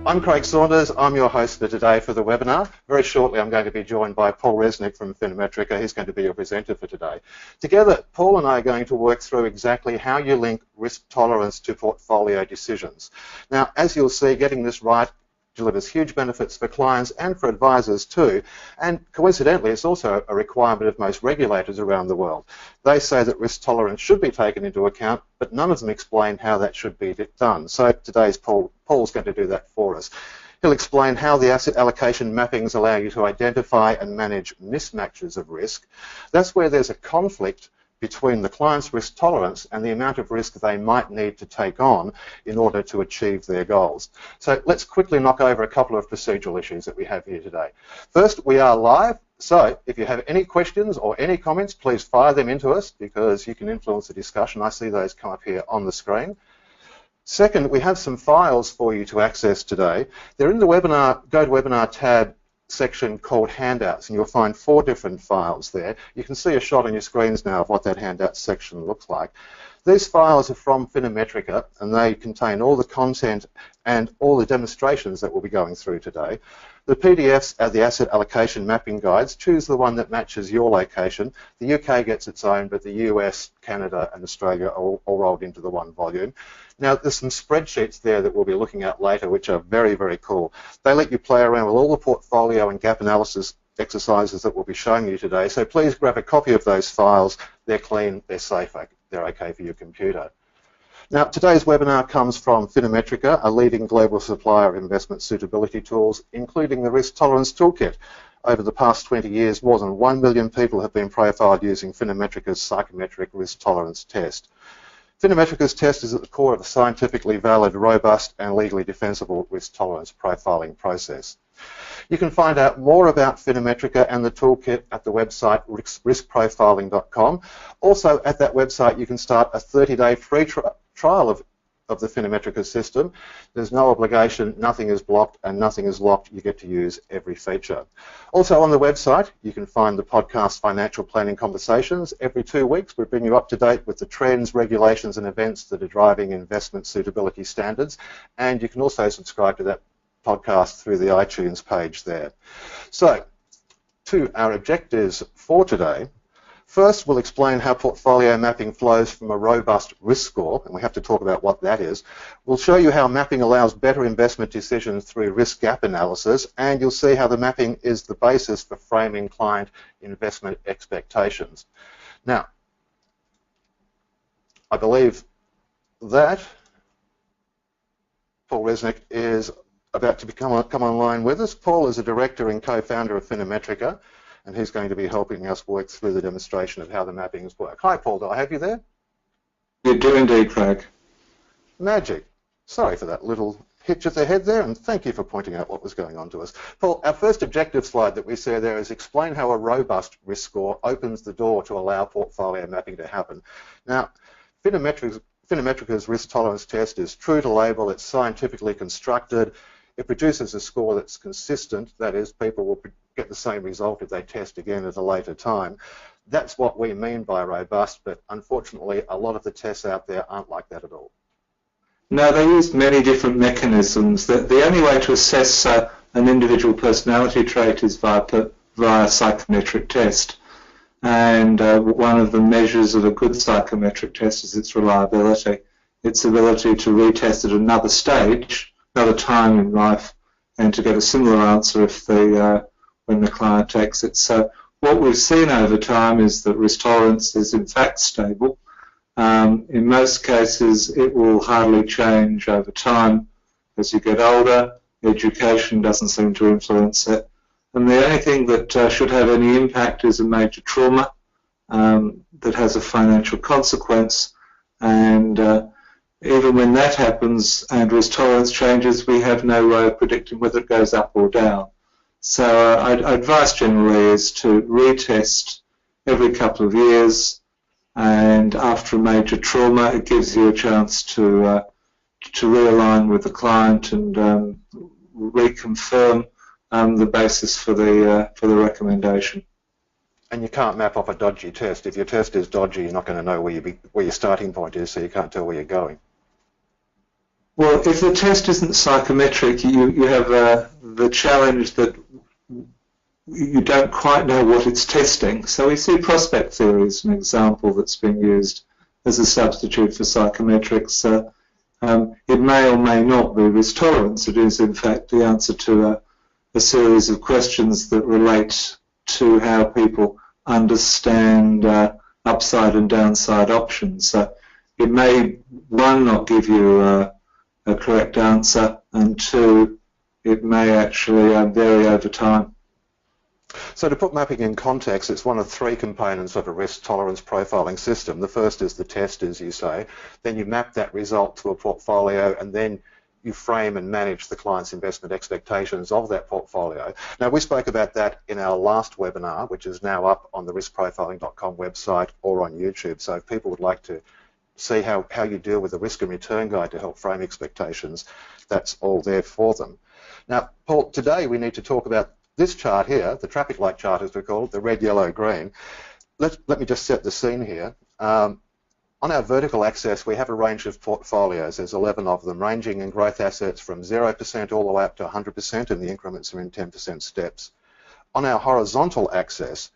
I'm Craig Saunders. I'm your host for today for the webinar. Very shortly I'm going to be joined by Paul Resnik from FinaMetrica. He's going to be your presenter for today. Together, Paul and I are going to work through exactly how you link risk tolerance to portfolio decisions. Now, as you'll see, getting this right delivers huge benefits for clients and for advisors too, and coincidentally it's also a requirement of most regulators around the world. They say that risk tolerance should be taken into account, but none of them explain how that should be done. So today's Paul's going to do that for us. He'll explain how the asset allocation mappings allow you to identify and manage mismatches of risk. That's where there's a conflict between the client's risk tolerance and the amount of risk they might need to take on in order to achieve their goals. So let's quickly knock over a couple of procedural issues that we have here today. First, we are live, so if you have any questions or any comments, please fire them into us because you can influence the discussion. I see those come up here on the screen. Second, we have some files for you to access today. They're in the webinar, GoToWebinar tab section called handouts, and you'll find 4 different files there. You can see a shot on your screens now of what that handout section looks like. These files are from FinaMetrica, and they contain all the content and all the demonstrations that we'll be going through today. The PDFs are the asset allocation mapping guides. Choose the one that matches your location. The UK gets its own, but the US, Canada and Australia are all rolled into the one volume. Now, there's some spreadsheets there that we'll be looking at later, which are very, very cool. They let you play around with all the portfolio and gap analysis exercises that we'll be showing you today. So please grab a copy of those files. They're clean, they're safe, they're okay for your computer. Now, today's webinar comes from FinaMetrica, a leading global supplier of investment suitability tools, including the Risk Tolerance Toolkit. Over the past 20 years, more than 1 million people have been profiled using FinaMetrica's psychometric risk tolerance test. FinaMetrica's test is at the core of a scientifically valid, robust and legally defensible risk tolerance profiling process. You can find out more about FinaMetrica and the toolkit at the website riskprofiling.com. Also at that website you can start a 30-day free trial of the FinaMetrica system. There's no obligation, nothing is blocked and nothing is locked. You get to use every feature. Also on the website you can find the podcast Financial Planning Conversations. Every 2 weeks we bring you up to date with the trends, regulations and events that are driving investment suitability standards, and you can also subscribe to that podcast through the iTunes page there. So, to our objectives for today. First, we'll explain how portfolio mapping flows from a robust risk score, and we have to talk about what that is. We'll show you how mapping allows better investment decisions through risk gap analysis, and you'll see how the mapping is the basis for framing client investment expectations. Now, I believe that Paul Resnik is about to come online with us. Paul is a director and co-founder of FinaMetrica, and he's going to be helping us work through the demonstration of how the mappings work. Hi, Paul. Do I have you there? You do indeed, Craig. Magic. Sorry for that little hitch at the head there, and thank you for pointing out what was going on to us. Paul, our first objective slide that we see there is explain how a robust risk score opens the door to allow portfolio mapping to happen. Now, FinaMetrica's risk tolerance test is true to label. It's scientifically constructed. It produces a score that's consistent, that is, people will get the same result if they test again at a later time. That's what we mean by robust, but unfortunately a lot of the tests out there aren't like that at all. No, they use many different mechanisms. The only way to assess an individual personality trait is via psychometric test. And one of the measures of a good psychometric test is its reliability, its ability to retest at another stage, another time in life, and to get a similar answer if when the client takes it. So what we've seen over time is that risk tolerance is in fact stable. In most cases it will hardly change over time as you get older. Education doesn't seem to influence it. And the only thing that should have any impact is a major trauma that has a financial consequence, and even when that happens and risk tolerance changes, we have no way of predicting whether it goes up or down. So advice generally is to retest every couple of years, and after a major trauma it gives you a chance to realign with the client and reconfirm the basis for the recommendation. And you can't map off a dodgy test. If your test is dodgy, you're not going to know where your starting point is, so you can't tell where you're going. Well, if the test isn't psychometric, you have the challenge that you don't quite know what it's testing. So we see prospect theory as an example that's being used as a substitute for psychometrics. It may or may not be risk tolerance. It is, in fact, the answer to a series of questions that relate to how people understand upside and downside options. So it may, one, not give you a correct answer, and two, it may actually vary over time. So to put mapping in context, it's one of three components of a risk tolerance profiling system. The first is the test, as you say. Then you map that result to a portfolio, and then you frame and manage the client's investment expectations of that portfolio. Now, we spoke about that in our last webinar, which is now up on the riskprofiling.com website or on YouTube. So if people would like to see how you deal with the risk and return guide to help frame expectations, that's all there for them. Now, Paul, today we need to talk about this chart here, the traffic light chart as we call it, the red, yellow, green. Let me just set the scene here. On our vertical axis, we have a range of portfolios. There's 11 of them, ranging in growth assets from 0% all the way up to 100%, and the increments are in 10% steps. On our horizontal axis,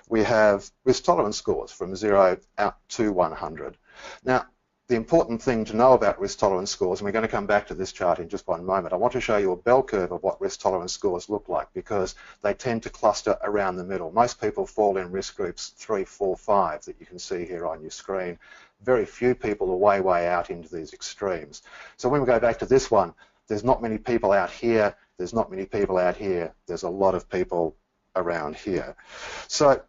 we have risk tolerance scores from 0 out to 100. Now, the important thing to know about risk tolerance scores, and we're going to come back to this chart in just one moment, I want to show you a bell curve of what risk tolerance scores look like, because they tend to cluster around the middle. Most people fall in risk groups 3, 4, 5 that you can see here on your screen. Very few people are way out into these extremes. So when we go back to this one, there's not many people out here, there's not many people out here, there's a lot of people around here. So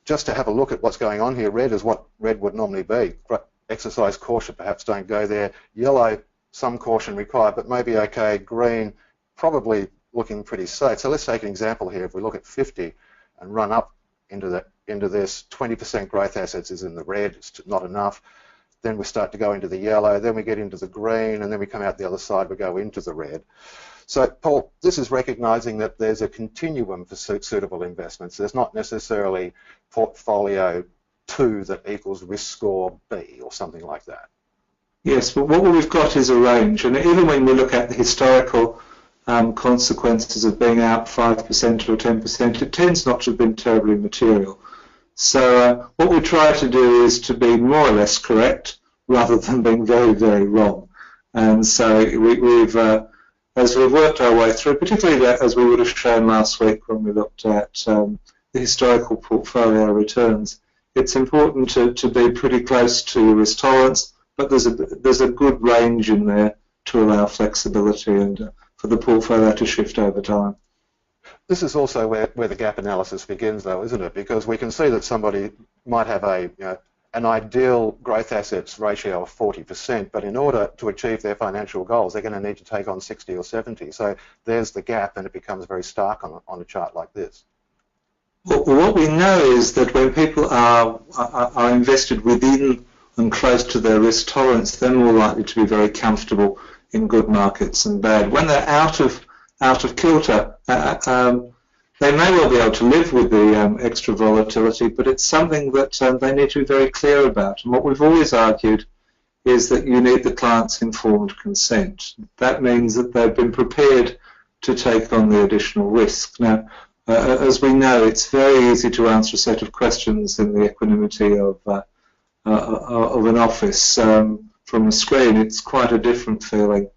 just to have a look at what's going on here, red is what red would normally be. Exercise caution, perhaps don't go there. Yellow, some caution required, but maybe okay. Green, probably looking pretty safe. So let's take an example here. If we look at 50 and run up into this, 20% growth assets is in the red, it's not enough. Then we start to go into the yellow, then we get into the green, and then we come out the other side, we go into the red. So, Paul, this is recognising that there's a continuum for suitable investments. There's not necessarily portfolio 2 that equals risk score B or something like that. Yes, but what we've got is a range, and even when we look at the historical consequences of being out 5% or 10%, it tends not to have been terribly material. So what we try to do is to be more or less correct rather than being very wrong. And so we've as we've worked our way through, particularly as we would have shown last week when we looked at the historical portfolio returns, it's important to be pretty close to risk tolerance, but there's a good range in there to allow flexibility and for the portfolio to shift over time. This is also where the gap analysis begins, though, isn't it? Because we can see that somebody might have an ideal growth assets ratio of 40%, but in order to achieve their financial goals, they're going to need to take on 60 or 70. So there's the gap, and it becomes very stark on a chart like this. Well, what we know is that when people are invested within and close to their risk tolerance, they're more likely to be very comfortable in good markets and bad. When they're out of kilter, they may well be able to live with the extra volatility, but it's something that they need to be very clear about. And what we've always argued is that you need the client's informed consent. That means that they've been prepared to take on the additional risk. Now, as we know, it's very easy to answer a set of questions in the equanimity of an office. From a screen, it's quite a different feeling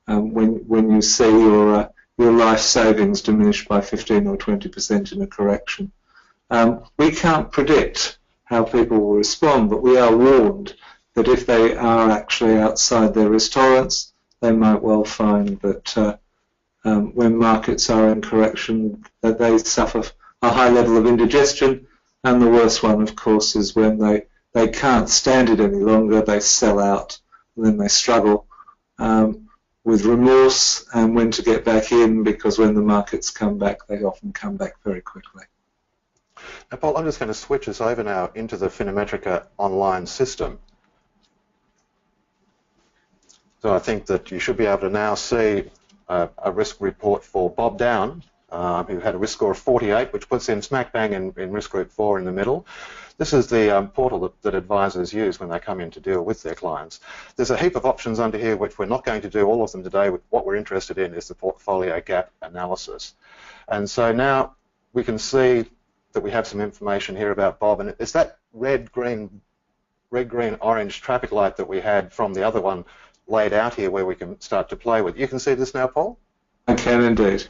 when you see your life savings diminished by 15 or 20% in a correction. We can't predict how people will respond, but we are warned that if they are actually outside their risk tolerance, they might well find that when markets are in correction, that they suffer a high level of indigestion, and the worst one, of course, is when they can't stand it any longer, they sell out, and then they struggle with remorse and when to get back in, because when the markets come back, they often come back very quickly. Now, Paul, I'm just going to switch us over now into the FinaMetrica online system. So I think that you should be able to now see a risk report for Bob Down who had a risk score of 48, which puts him smack bang in risk group 4 in the middle. This is the portal that advisors use when they come in to deal with their clients. There's a heap of options under here which we're not going to do all of them today. What we're interested in is the portfolio gap analysis. And so now we can see that we have some information here about Bob, and it's that red, green, orange traffic light that we had from the other one laid out here where we can start to play with. You can see this now, Paul? I can indeed.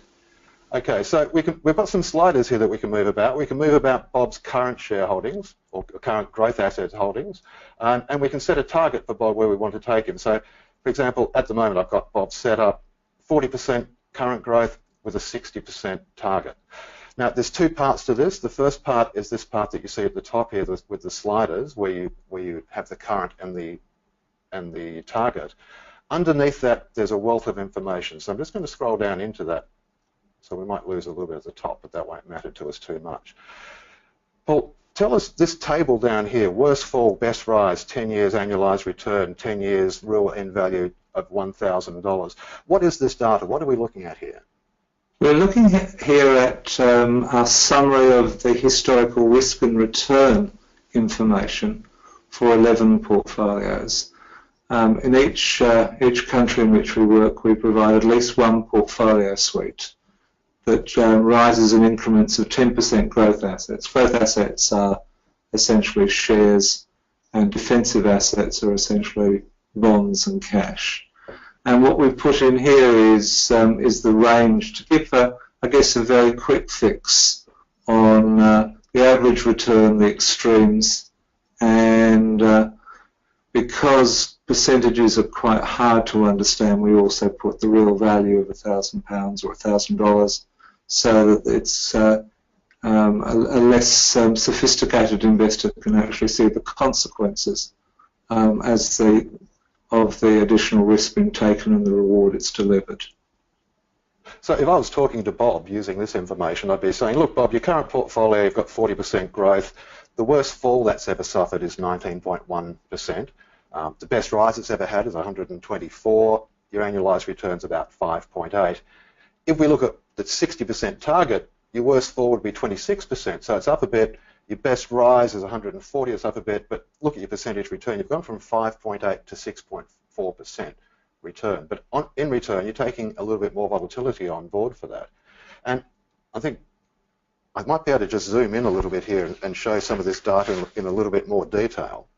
Okay, so we've got some sliders here that we can move about. We can move about Bob's current shareholdings or current growth assets holdings, and we can set a target for Bob where we want to take him. So, for example, at the moment I've got Bob set up 40% current growth with a 60% target. Now, there's two parts to this. The first part is this part that you see at the top here with the sliders, where you have the current and the target. Underneath that, there's a wealth of information. So I'm just going to scroll down into that. So we might lose a little bit at the top, but that won't matter to us too much. Paul, tell us this table down here: worst fall, best rise, 10 years annualized return, 10 years real end value of $1,000. What is this data? What are we looking at here? We're looking here at our summary of the historical risk and return information for 11 portfolios. In each country in which we work, we provide at least one portfolio suite that rises in increments of 10% growth assets. Growth assets are essentially shares, and defensive assets are essentially bonds and cash. And what we've put in here is the range to give, I guess, a very quick fix on the average return, the extremes, and because percentages are quite hard to understand, we also put the real value of £1,000 or $1,000 so that it's a less sophisticated investor can actually see the consequences of the additional risk being taken and the reward it's delivered. So if I was talking to Bob using this information, I'd be saying, look, Bob, your current portfolio, you've got 40% growth. The worst fall that's ever suffered is 19.1%. The best rise it's ever had is 124. Your annualized return's about 5.8. If we look at the 60% target, your worst fall would be 26%, so it's up a bit. Your best rise is 140, it's up a bit, but look at your percentage return. You've gone from 5.8 to 6.4% return. But in return, you're taking a little bit more volatility on board for that. And I think I might be able to just zoom in a little bit here and show some of this data in a little bit more detail.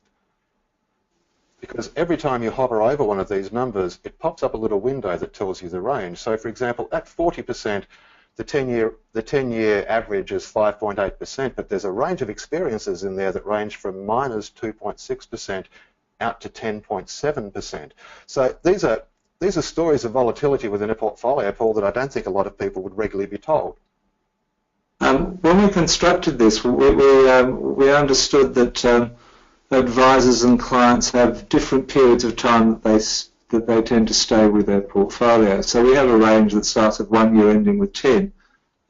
Because every time you hover over one of these numbers, it pops up a little window that tells you the range. So, for example, at 40%, the 10-year average is 5.8%, but there's a range of experiences in there that range from minus 2.6% out to 10.7%. So these are stories of volatility within a portfolio, Paul, that I don't think a lot of people would regularly be told. When we constructed this, we understood that advisors and clients have different periods of time that they tend to stay with their portfolio. So we have a range that starts at 1 year ending with 10.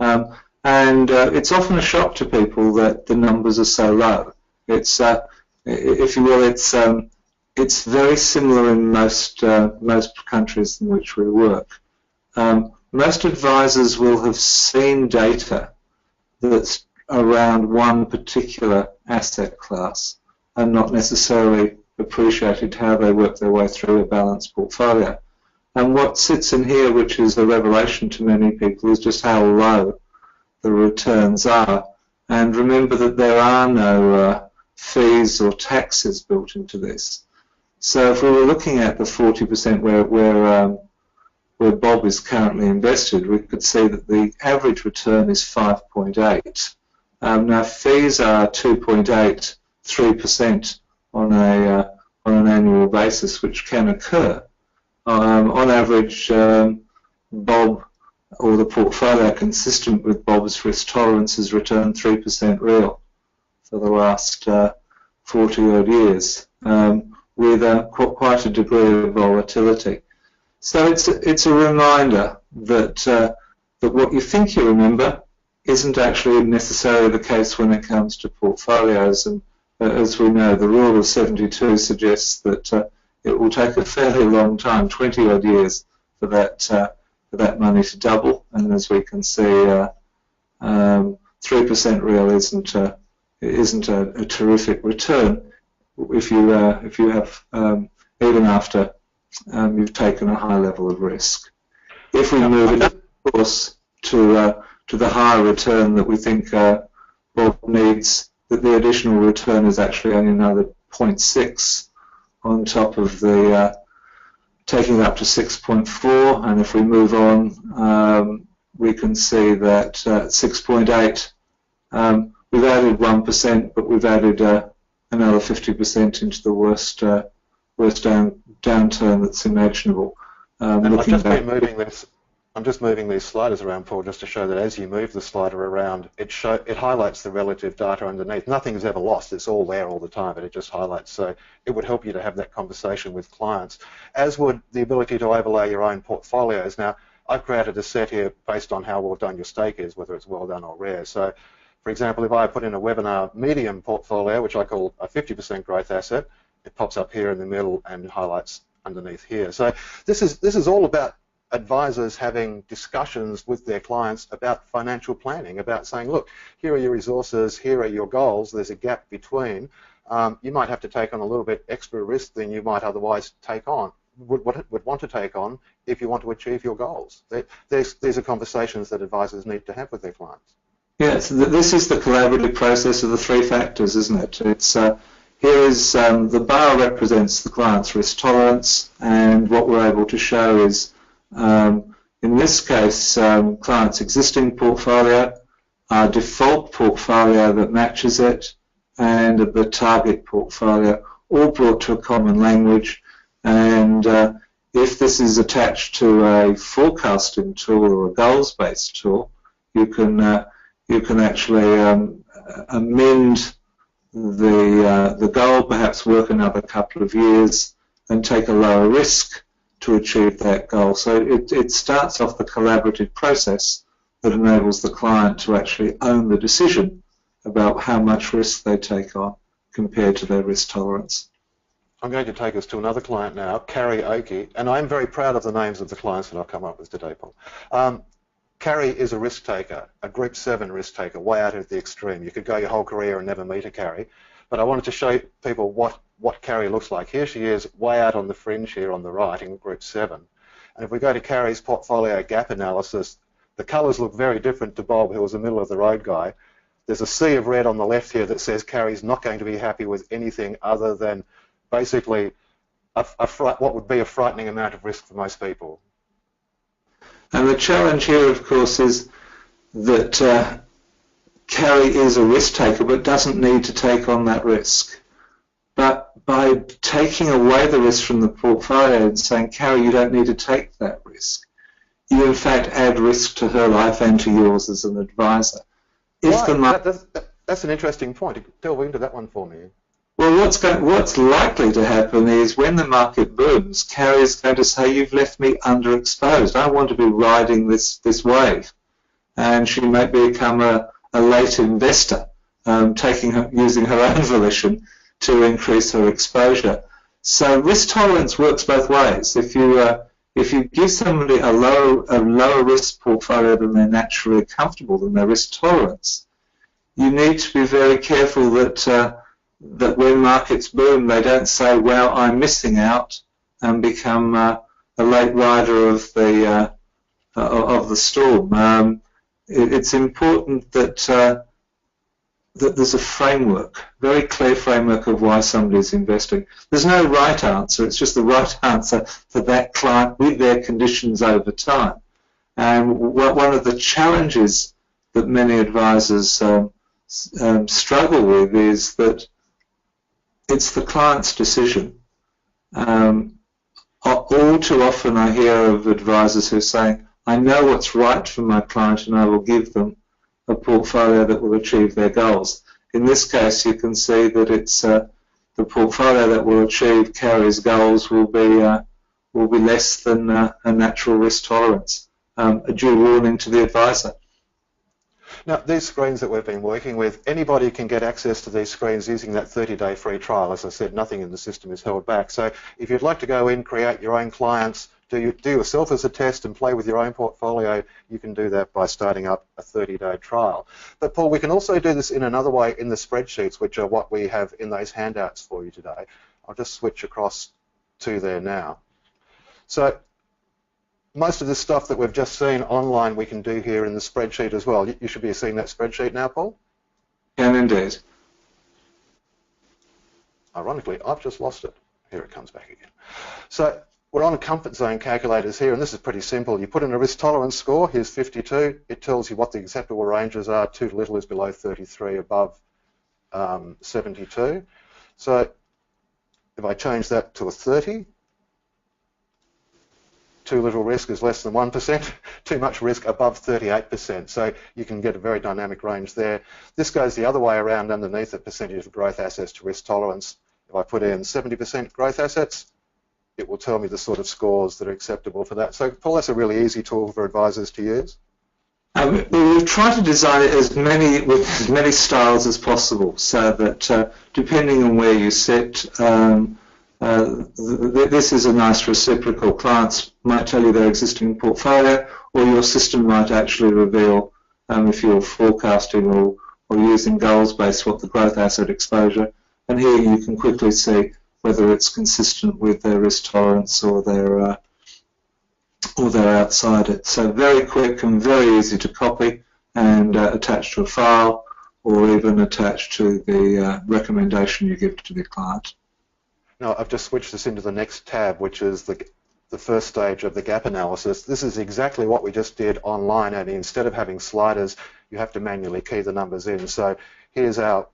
And it's often a shock to people that the numbers are so low. It's, if you will, it's very similar in most countries in which we work. Most advisors will have seen data that's around one particular asset class and not necessarily appreciated how they work their way through a balanced portfolio. And what sits in here, which is a revelation to many people, is just how low the returns are. And remember that there are no fees or taxes built into this. So if we were looking at the 40% where Bob is currently invested, we could see that the average return is 5.8. Now fees are 2.83% on an annual basis, which can occur. On average, Bob, or the portfolio consistent with Bob's risk tolerance, has returned 3% real for the last 40-odd years, with quite a degree of volatility. So it's a reminder that what you think you remember isn't actually necessarily the case when it comes to portfolios. And as we know, the rule of 72 suggests that it will take a fairly long time, 20-odd years, for that for that money to double, and as we can see, 3% real isn't a terrific return if you have even after you've taken a high level of risk. If we move it, of course, to the higher return that we think Bob needs, that the additional return is actually only another 0.6 on top of the taking it up to 6.4, and if we move on, we can see that 6.8, we've added 1%, but we've added another 50% into the worst downturn that's imaginable. I'm just moving these sliders around, Paul, just to show that as you move the slider around, it highlights the relative data underneath. Nothing's ever lost. It's all there all the time, but it just highlights. So it would help you to have that conversation with clients, as would the ability to overlay your own portfolios. Now, I've created a set here based on how well done your stake is, whether it's well done or rare. So, for example, if I put in a webinar medium portfolio, which I call a 50% growth asset, it pops up here in the middle and highlights underneath here. So this is all about advisors having discussions with their clients about financial planning, about saying, look, here are your resources, here are your goals, there's a gap between. You might have to take on a little bit extra risk than you might otherwise take on, would want to take on if you want to achieve your goals. These are conversations that advisors need to have with their clients. Yes, this is the collaborative process of the three factors, isn't it? It's here is the bar represents the client's risk tolerance, and what we're able to show is, in this case, client's existing portfolio, our default portfolio that matches it, and the target portfolio, all brought to a common language. And if this is attached to a forecasting tool or a goals-based tool, you can actually amend the goal, perhaps work another couple of years, and take a lower risk to achieve that goal. So it starts off the collaborative process that enables the client to actually own the decision about how much risk they take on compared to their risk tolerance. I'm going to take us to another client now, Carrie Oakey, and I'm very proud of the names of the clients that I've come up with today, Paul. Carrie is a risk taker, a Group 7 risk taker, way out at the extreme. You could go your whole career and never meet a Carrie, but I wanted to show people what Carrie looks like. Here she is, way out on the fringe here on the right in Group 7. And if we go to Carrie's portfolio gap analysis, the colours look very different to Bob, who was a middle-of-the-road guy. There's a sea of red on the left here that says Carrie's not going to be happy with anything other than basically what would be a frightening amount of risk for most people. And the challenge here, of course, is that Carrie is a risk taker but doesn't need to take on that risk. But by taking away the risk from the portfolio and saying, Carrie, you don't need to take that risk, you in fact add risk to her life and to yours as an advisor. That's an interesting point. Delve into that one for me. Well, what's likely to happen is when the market booms, Carrie's going to say, you've left me underexposed. I want to be riding this wave. And she may become a late investor, using her own volition to increase her exposure. So risk tolerance works both ways. If you give somebody a lower risk portfolio than they're naturally comfortable, than their risk tolerance, you need to be very careful that when markets boom, they don't say, well, I'm missing out, and become a late rider of the storm. It's important that there's a framework, very clear framework of why somebody's investing. There's no right answer. It's just the right answer for that client with their conditions over time. And one of the challenges that many advisors struggle with is that it's the client's decision. All too often I hear of advisors who are saying, I know what's right for my client and I will give them a portfolio that will achieve their goals. In this case, you can see that it's the portfolio that will achieve Carrie's goals will be less than a natural risk tolerance. A due warning to the advisor. Now, these screens that we've been working with, anybody can get access to these screens using that 30-day free trial. As I said, nothing in the system is held back. So if you'd like to go in, create your own clients, do yourself as a test and play with your own portfolio, you can do that by starting up a 30-day trial. But Paul, we can also do this in another way in the spreadsheets, which are what we have in those handouts for you today. I'll just switch across to there now. So most of the stuff that we've just seen online we can do here in the spreadsheet as well. You should be seeing that spreadsheet now, Paul? Can indeed. Ironically, I've just lost it. Here it comes back again. So we're on comfort zone calculators here, and this is pretty simple. You put in a risk tolerance score. Here's 52. It tells you what the acceptable ranges are. Too little is below 33, above 72. So if I change that to a 30, too little risk is less than 1%, too much risk above 38%. So you can get a very dynamic range there. This goes the other way around underneath at percentage of growth assets to risk tolerance. If I put in 70% growth assets, it will tell me the sort of scores that are acceptable for that. So Paul, that's a really easy tool for advisors to use. We've tried to design it with as many styles as possible, so that depending on where you sit, this is a nice reciprocal. Clients might tell you their existing portfolio, or your system might actually reveal, if you're forecasting or using goals-based, what the growth asset exposure. And here you can quickly see whether it's consistent with their risk tolerance or they're outside it. So very quick and very easy to copy and attach to a file, or even attach to the recommendation you give to the client. Now, I've just switched this into the next tab, which is the first stage of the gap analysis. This is exactly what we just did online, and instead of having sliders, you have to manually key the numbers in. So here's our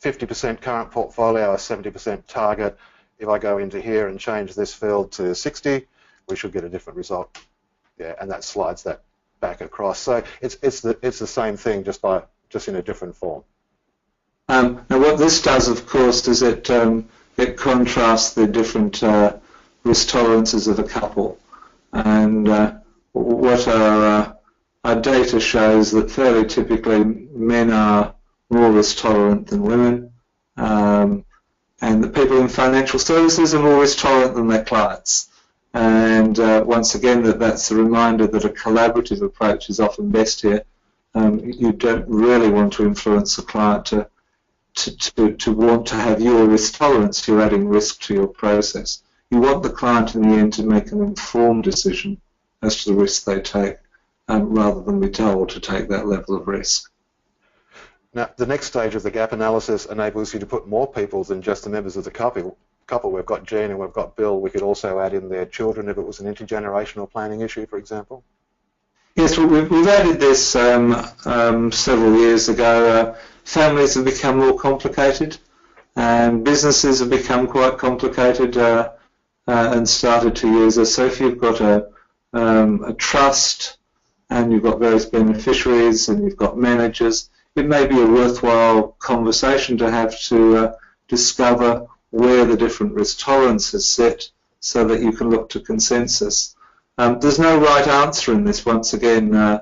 50% current portfolio, a 70% target. If I go into here and change this field to 60, we should get a different result. Yeah, and that slides that back across. So it's the same thing, just in a different form. Now, what this does, of course, is it contrasts the different risk tolerances of a couple, and what our data shows that fairly typically men are more risk tolerant than women, and the people in financial services are more risk tolerant than their clients. And once again, that's a reminder that a collaborative approach is often best here. You don't really want to influence a client to want to have your risk tolerance. You're adding risk to your process. You want the client in the end to make an informed decision as to the risk they take, rather than be told to take that level of risk. Now, the next stage of the gap analysis enables you to put more people than just the members of the couple. We've got Jean and we've got Bill. We could also add in their children if it was an intergenerational planning issue, for example. Yes, we've added this several years ago. Families have become more complicated, and businesses have become quite complicated and started to use us. So if you've got a trust and you've got various beneficiaries and you've got managers, it may be a worthwhile conversation to have to discover where the different risk tolerances sit so that you can look to consensus. There's no right answer in this. Once again,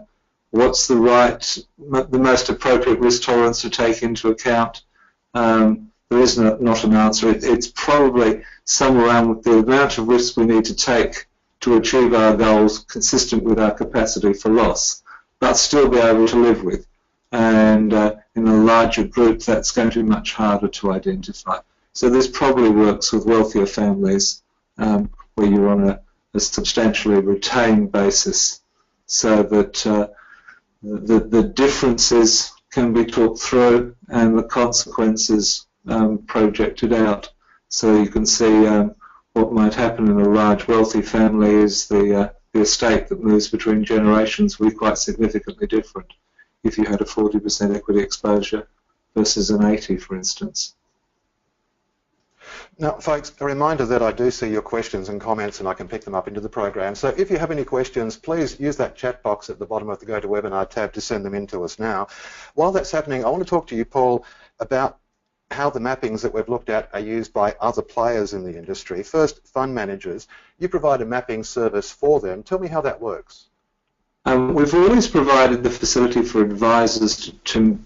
what's the most appropriate risk tolerance to take into account? There is not an answer. It's probably somewhere around with the amount of risk we need to take to achieve our goals consistent with our capacity for loss, but still be able to live with. And in a larger group, that's going to be much harder to identify. So this probably works with wealthier families where you're on a substantially retained basis, so that the differences can be talked through and the consequences projected out. So you can see what might happen in a large wealthy family is the estate that moves between generations will be quite significantly different if you had a 40% equity exposure versus an 80, for instance. Now, folks, a reminder that I do see your questions and comments and I can pick them up into the program. So if you have any questions, please use that chat box at the bottom of the GoToWebinar tab to send them in to us now. While that's happening, I want to talk to you, Paul, about how the mappings that we've looked at are used by other players in the industry. First, fund managers. You provide a mapping service for them. Tell me how that works. We've always provided the facility for advisors to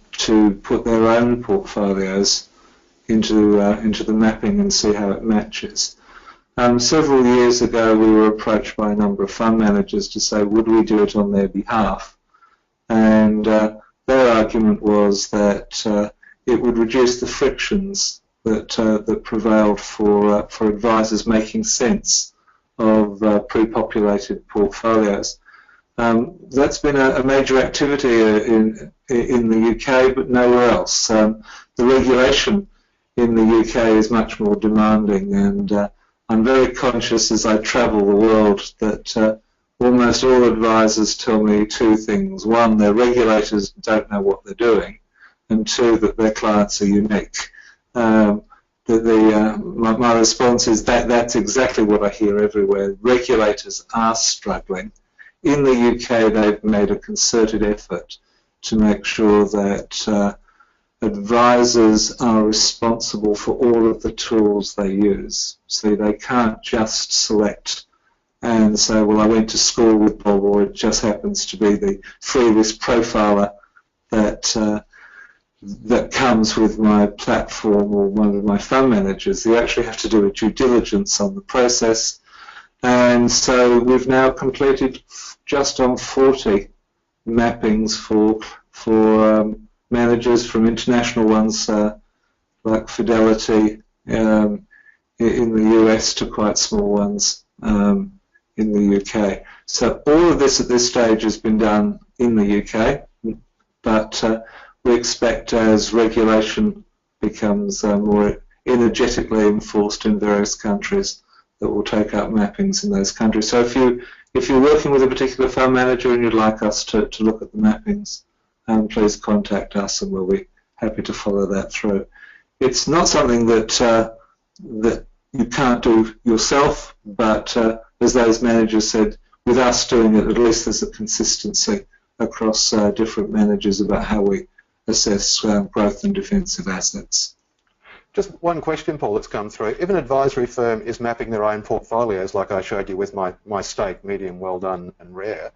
put their own portfolios into the mapping and see how it matches. Several years ago, we were approached by a number of fund managers to say, would we do it on their behalf? And their argument was that it would reduce the frictions that prevailed for advisors making sense of pre-populated portfolios. That's been a major activity in the UK, but nowhere else. The regulation in the UK is much more demanding, and I'm very conscious as I travel the world that almost all advisors tell me two things. One, their regulators don't know what they're doing, and two, that their clients are unique. My response is that's exactly what I hear everywhere. Regulators are struggling. In the UK, they've made a concerted effort to make sure that advisors are responsible for all of the tools they use. So they can't just select and say, well, I went to school with Bob, or it just happens to be the free risk profiler that comes with my platform or one of my fund managers. You actually have to do a due diligence on the process. And so we've now completed just on 40 mappings for managers, from international ones like Fidelity in the US to quite small ones in the UK. So all of this at this stage has been done in the UK, but we expect as regulation becomes more energetically enforced in various countries that will take up mappings in those countries. So if you're working with a particular fund manager and you'd like us to look at the mappings, please contact us and we'll be happy to follow that through. It's not something that you can't do yourself, but as those managers said, with us doing it, at least there's a consistency across different managers about how we assess growth and defensive assets. Just one question, Paul, that's come through. If an advisory firm is mapping their own portfolios, like I showed you with my steak, medium, well done, and rare,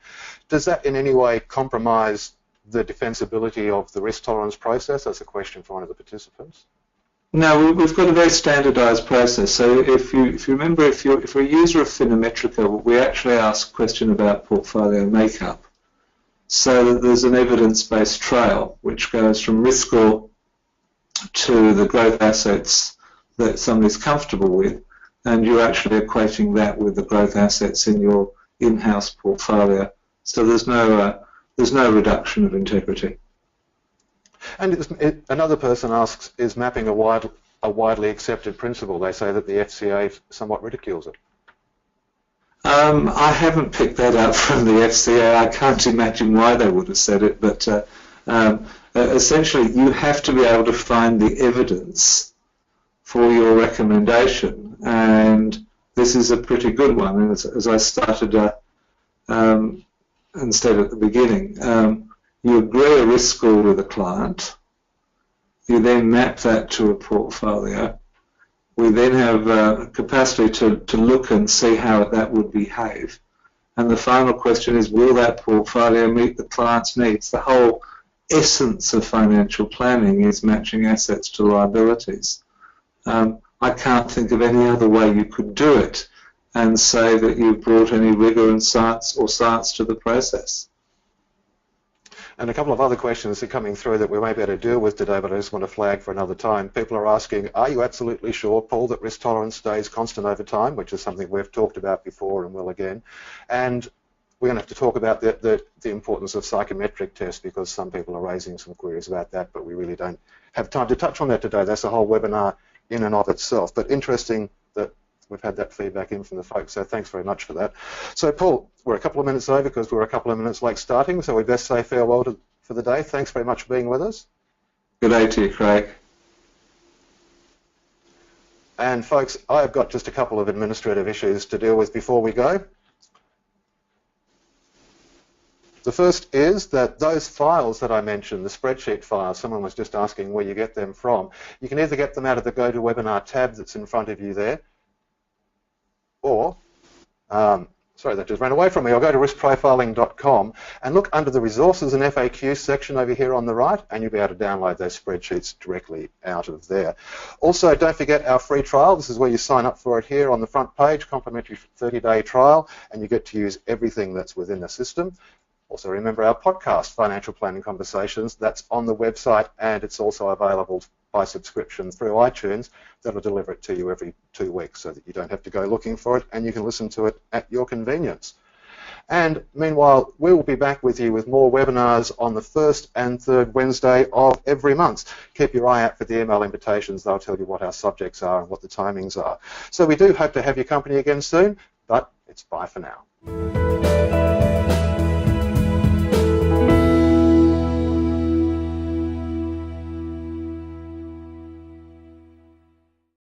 does that in any way compromise the defensibility of the risk tolerance process? That's a question for one of the participants. No, we've got a very standardised process. So if you remember, if you're a user of FinaMetrica, we actually ask a question about portfolio makeup. So that there's an evidence-based trail which goes from risk score to the growth assets that somebody's comfortable with, and you're actually equating that with the growth assets in your in-house portfolio. So there's no reduction of integrity. And another person asks, is mapping a widely accepted principle? They say that the FCA somewhat ridicules it. I haven't picked that up from the FCA. I can't imagine why they would have said it, but essentially you have to be able to find the evidence for your recommendation, and this is a pretty good one. And as I started and said at the beginning, you agree a risk score with a client, you then map that to a portfolio. We then have capacity to look and see how that would behave. And the final question is, will that portfolio meet the client's needs? The whole essence of financial planning is matching assets to liabilities. I can't think of any other way you could do it and say that you've brought any rigour and science to the process. And a couple of other questions are coming through that we may be able to deal with today, but I just want to flag for another time. People are asking, are you absolutely sure, Paul, that risk tolerance stays constant over time, which is something we've talked about before and will again. And we're going to have to talk about the importance of psychometric tests, because some people are raising some queries about that, but we really don't have time to touch on that today. That's a whole webinar in and of itself. But interesting that we've had that feedback in from the folks, so thanks very much for that. So, Paul, we're a couple of minutes over because we're a couple of minutes late starting, so we best say farewell for the day. Thanks very much for being with us. Good day to you, Craig. And, folks, I've got just a couple of administrative issues to deal with before we go. The first is that those files that I mentioned, the spreadsheet files, someone was just asking where you get them from. You can either get them out of the GoToWebinar tab that's in front of you there, or sorry, that just ran away from me. I'll go to riskprofiling.com and look under the resources and FAQ section over here on the right, and you'll be able to download those spreadsheets directly out of there. Also, don't forget our free trial. This is where you sign up for it here on the front page, complimentary 30-day trial, and you get to use everything that's within the system. Also remember our podcast, Financial Planning Conversations. That's on the website, and it's also available by subscription through iTunes. That'll deliver it to you every 2 weeks so that you don't have to go looking for it, and you can listen to it at your convenience. And meanwhile, we will be back with you with more webinars on the first and third Wednesday of every month. Keep your eye out for the email invitations. They'll tell you what our subjects are and what the timings are. So we do hope to have your company again soon, but it's bye for now.